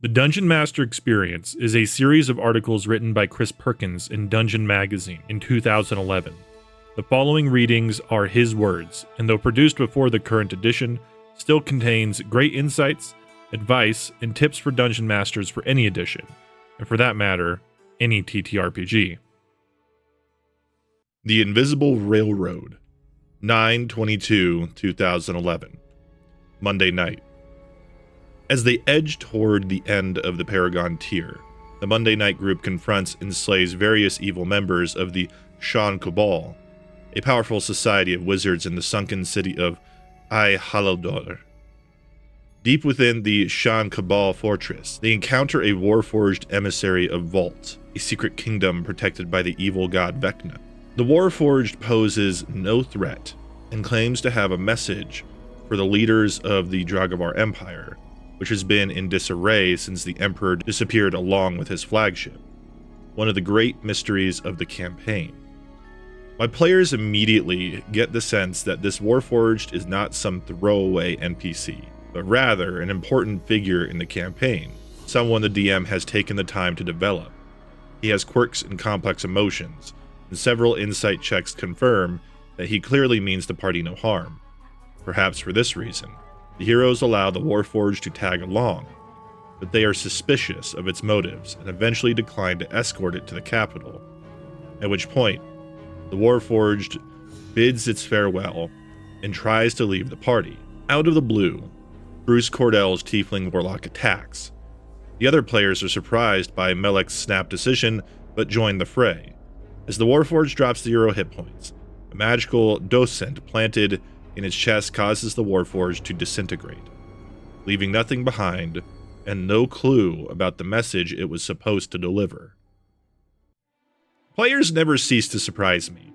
The Dungeon Master Experience is a series of articles written by Chris Perkins in Dungeon Magazine in 2011. The following readings are his words, and though produced before the current edition, still contains great insights, advice, and tips for Dungeon Masters for any edition, and for that matter, any TTRPG. The Invisible Railroad, 9/22/2011, Monday night. As they edge toward the end of the Paragon tier, the Monday night group confronts and slays various evil members of the Shan Cabal, a powerful society of wizards in the sunken city of Tal'Dorei. Deep within the Shan Cabal fortress, they encounter a warforged emissary of Vault, a secret kingdom protected by the evil god Vecna. The warforged poses no threat and claims to have a message for the leaders of the Dragovar Empire, which has been in disarray since the Emperor disappeared along with his flagship, one of the great mysteries of the campaign. My players immediately get the sense that this Warforged is not some throwaway NPC, but rather an important figure in the campaign, someone the DM has taken the time to develop. He has quirks and complex emotions, and several insight checks confirm that he clearly means the party no harm. Perhaps for this reason, the heroes allow the Warforged to tag along, but they are suspicious of its motives and eventually decline to escort it to the capital, at which point, the Warforged bids its farewell and tries to leave the party. Out of the blue, Bruce Cordell's Tiefling Warlock attacks. The other players are surprised by Melek's snap decision, but join the fray. As the Warforged drops 0 hit points, a magical docent planted in its chest causes the Warforged to disintegrate, leaving nothing behind and no clue about the message it was supposed to deliver. Players never cease to surprise me,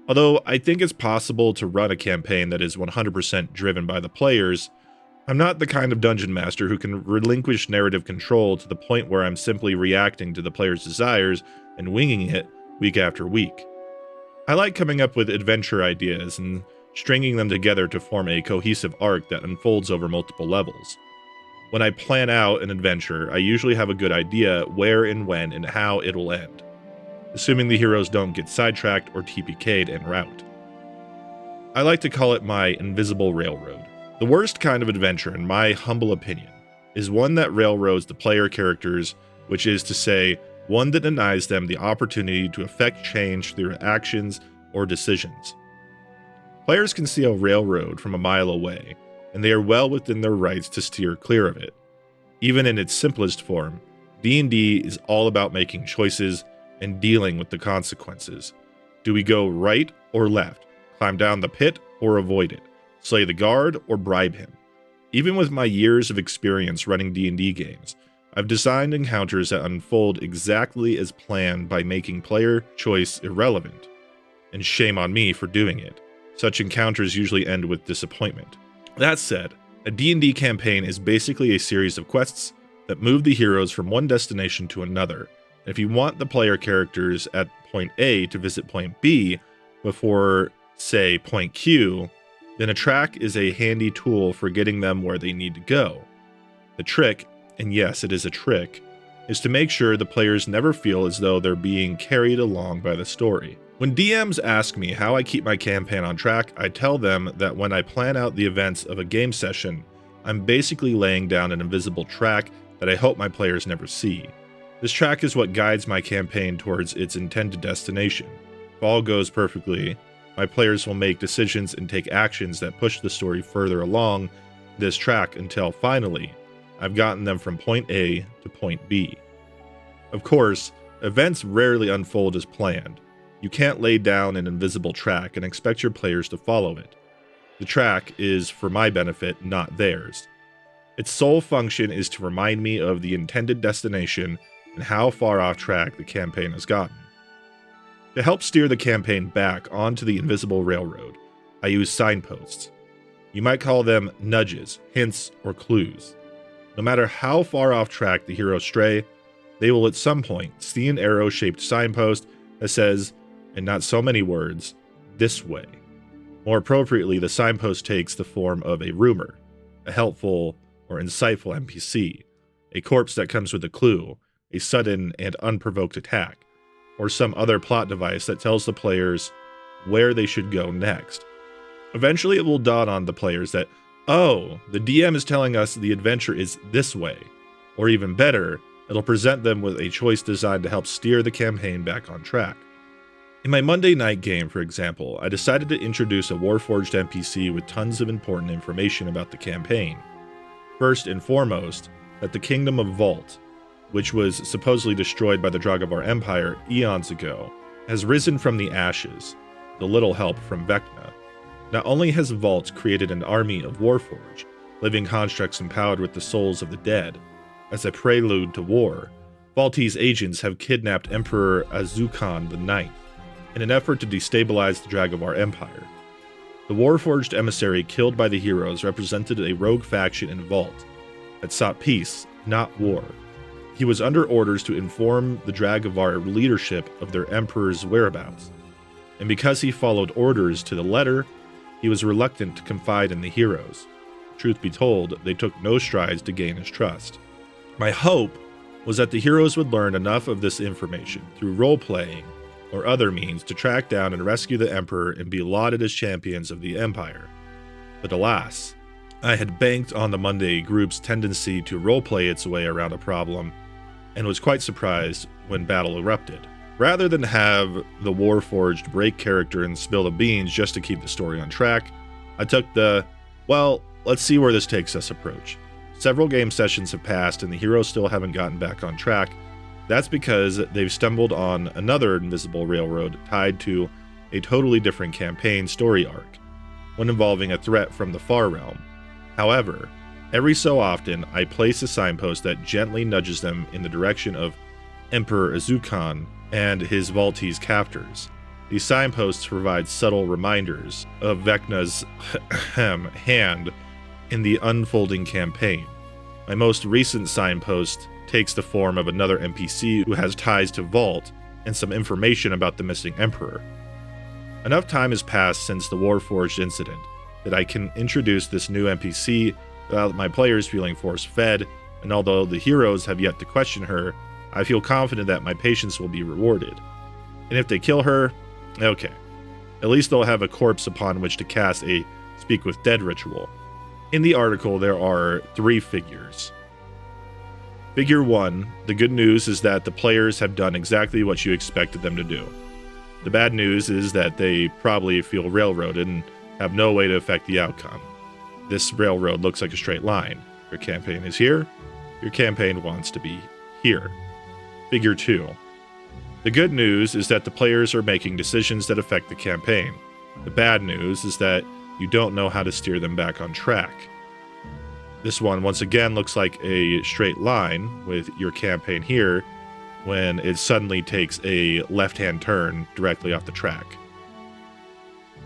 although I think it's possible to run a campaign that is 100% driven by the players. I'm not the kind of dungeon master who can relinquish narrative control to the point where I'm simply reacting to the players' desires and winging it week after week. I like coming up with adventure ideas and stringing them together to form a cohesive arc that unfolds over multiple levels. When I plan out an adventure, I usually have a good idea where and when and how it will end, assuming the heroes don't get sidetracked or TPK'd en route. I like to call it my invisible railroad. The worst kind of adventure, in my humble opinion, is one that railroads the player characters, which is to say, one that denies them the opportunity to effect change through their actions or decisions. Players can see a railroad from a mile away, and they are well within their rights to steer clear of it. Even in its simplest form, D&D is all about making choices and dealing with the consequences. Do we go right or left? Climb down the pit or avoid it? Slay the guard or bribe him? Even with my years of experience running D&D games, I've designed encounters that unfold exactly as planned by making player choice irrelevant. And shame on me for doing it. Such encounters usually end with disappointment. That said, a D&D campaign is basically a series of quests that move the heroes from one destination to another. And if you want the player characters at point A to visit point B before, say, point Q, then a track is a handy tool for getting them where they need to go. The trick, and yes, it is a trick, is to make sure the players never feel as though they're being carried along by the story. When DMs ask me how I keep my campaign on track, I tell them that when I plan out the events of a game session, I'm basically laying down an invisible track that I hope my players never see. This track is what guides my campaign towards its intended destination. If all goes perfectly, my players will make decisions and take actions that push the story further along this track until finally, I've gotten them from point A to point B. Of course, events rarely unfold as planned. You can't lay down an invisible track and expect your players to follow it. The track is for my benefit, not theirs. Its sole function is to remind me of the intended destination and how far off track the campaign has gotten. To help steer the campaign back onto the invisible railroad, I use signposts. You might call them nudges, hints, or clues. No matter how far off track the heroes stray, they will at some point see an arrow-shaped signpost that says, in not so many words, this way. More appropriately, the signpost takes the form of a rumor, a helpful or insightful NPC, a corpse that comes with a clue, a sudden and unprovoked attack, or some other plot device that tells the players where they should go next. Eventually it will dawn on the players that, oh, the DM is telling us the adventure is this way. Or even better, it'll present them with a choice designed to help steer the campaign back on track. In my Monday night game, for example, I decided to introduce a Warforged NPC with tons of important information about the campaign. First and foremost, that the Kingdom of Vault, which was supposedly destroyed by the Dragavar Empire eons ago, has risen from the ashes, with a little help from Vecna. Not only has Vault created an army of Warforged, living constructs empowered with the souls of the dead, as a prelude to war, Vault's agents have kidnapped Emperor Azukan IX in an effort to destabilize the Dragavar Empire. The Warforged emissary killed by the heroes represented a rogue faction in Vault that sought peace, not war. He was under orders to inform the Dragavar leadership of their emperor's whereabouts, and because he followed orders to the letter, he was reluctant to confide in the heroes. Truth be told, they took no strides to gain his trust. My hope was that the heroes would learn enough of this information through role-playing or other means to track down and rescue the Emperor and be lauded as champions of the Empire. But alas, I had banked on the Monday group's tendency to roleplay its way around a problem, and was quite surprised when battle erupted. Rather than have the Warforged break character and spill the beans just to keep the story on track, I took the, well, let's see where this takes us approach. Several game sessions have passed and the heroes still haven't gotten back on track. That's because they've stumbled on another invisible railroad tied to a totally different campaign story arc, one involving a threat from the Far Realm. However, every so often I place a signpost that gently nudges them in the direction of Emperor Azukan and his Vaultese captors. These signposts provide subtle reminders of Vecna's hand in the unfolding campaign. My most recent signpost takes the form of another NPC who has ties to Vault and some information about the missing Emperor. Enough time has passed since the Warforged incident that I can introduce this new NPC without my players feeling force-fed, and although the heroes have yet to question her, I feel confident that my patience will be rewarded. And if they kill her, okay. At least they'll have a corpse upon which to cast a Speak with Dead ritual. In the article, there are 3 figures. Figure 1, the good news is that the players have done exactly what you expected them to do. The bad news is that they probably feel railroaded and have no way to affect the outcome. This railroad looks like a straight line. Your campaign is here, your campaign wants to be here. Figure 2. The good news is that the players are making decisions that affect the campaign. The bad news is that you don't know how to steer them back on track. This one once again looks like a straight line with your campaign here when it suddenly takes a left-hand turn directly off the track.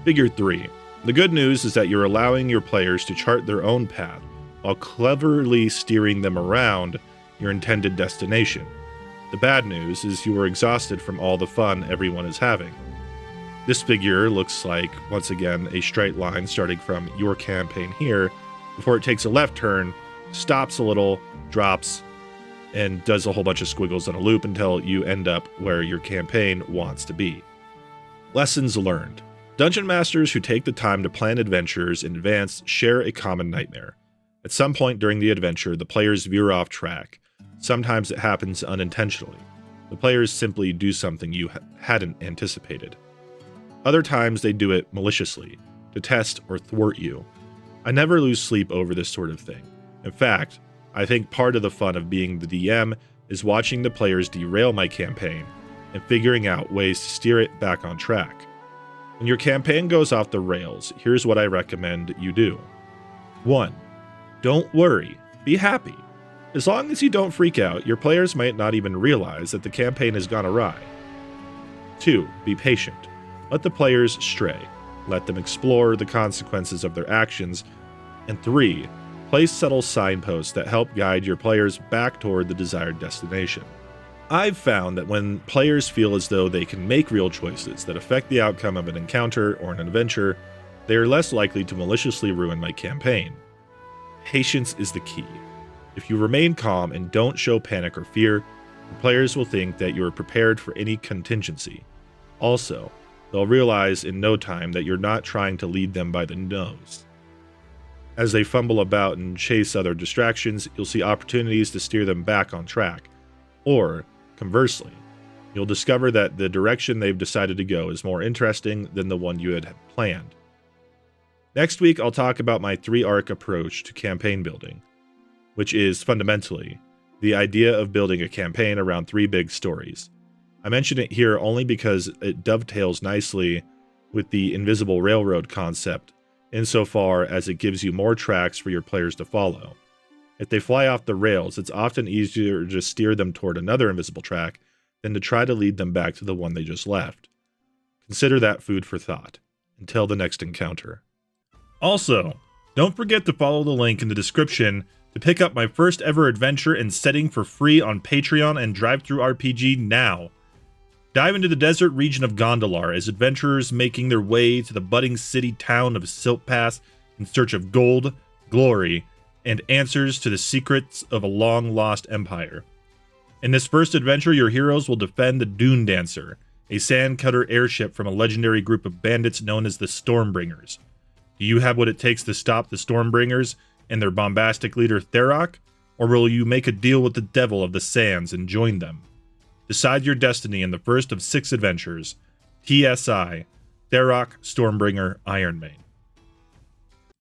Figure 3. The good news is that you're allowing your players to chart their own path while cleverly steering them around your intended destination. The bad news is you are exhausted from all the fun everyone is having. This figure looks like, once again, a straight line starting from your campaign here before it takes a left turn, stops a little, drops, and does a whole bunch of squiggles on a loop until you end up where your campaign wants to be. Lessons learned. Dungeon masters who take the time to plan adventures in advance share a common nightmare. At some point during the adventure, the players veer off track. Sometimes it happens unintentionally. The players simply do something you hadn't anticipated. Other times they do it maliciously, to test or thwart you. I never lose sleep over this sort of thing. In fact, I think part of the fun of being the DM is watching the players derail my campaign and figuring out ways to steer it back on track. When your campaign goes off the rails, here's what I recommend you do. 1. Don't worry, be happy. As long as you don't freak out, your players might not even realize that the campaign has gone awry. 2. Be patient. Let the players stray. Let them explore the consequences of their actions. And 3. Place subtle signposts that help guide your players back toward the desired destination. I've found that when players feel as though they can make real choices that affect the outcome of an encounter or an adventure, they are less likely to maliciously ruin my campaign. Patience is the key. If you remain calm and don't show panic or fear, the players will think that you are prepared for any contingency. Also, they'll realize in no time that you're not trying to lead them by the nose. As they fumble about and chase other distractions, you'll see opportunities to steer them back on track. Or, conversely, you'll discover that the direction they've decided to go is more interesting than the one you had planned. Next week, I'll talk about my 3-arc approach to campaign building, which is fundamentally the idea of building a campaign around 3 big stories. I mention it here only because it dovetails nicely with the invisible railroad concept, insofar as it gives you more tracks for your players to follow. If they fly off the rails, it's often easier to steer them toward another invisible track than to try to lead them back to the one they just left. Consider that food for thought. Until the next encounter. Also, don't forget to follow the link in the description to pick up my first ever adventure and setting for free on Patreon and DriveThruRPG now. Dive into the desert region of Gondolar as adventurers making their way to the budding city town of Silt Pass in search of gold, glory, and answers to the secrets of a long-lost empire. In this first adventure, your heroes will defend the Dune Dancer, a sandcutter airship from a legendary group of bandits known as the Stormbringers. Do you have what it takes to stop the Stormbringers and their bombastic leader Tharok, or will you make a deal with the devil of the sands and join them? Decide your destiny in the first of 6 adventures. TSI, Tharok, Stormbringer, Iron Mane.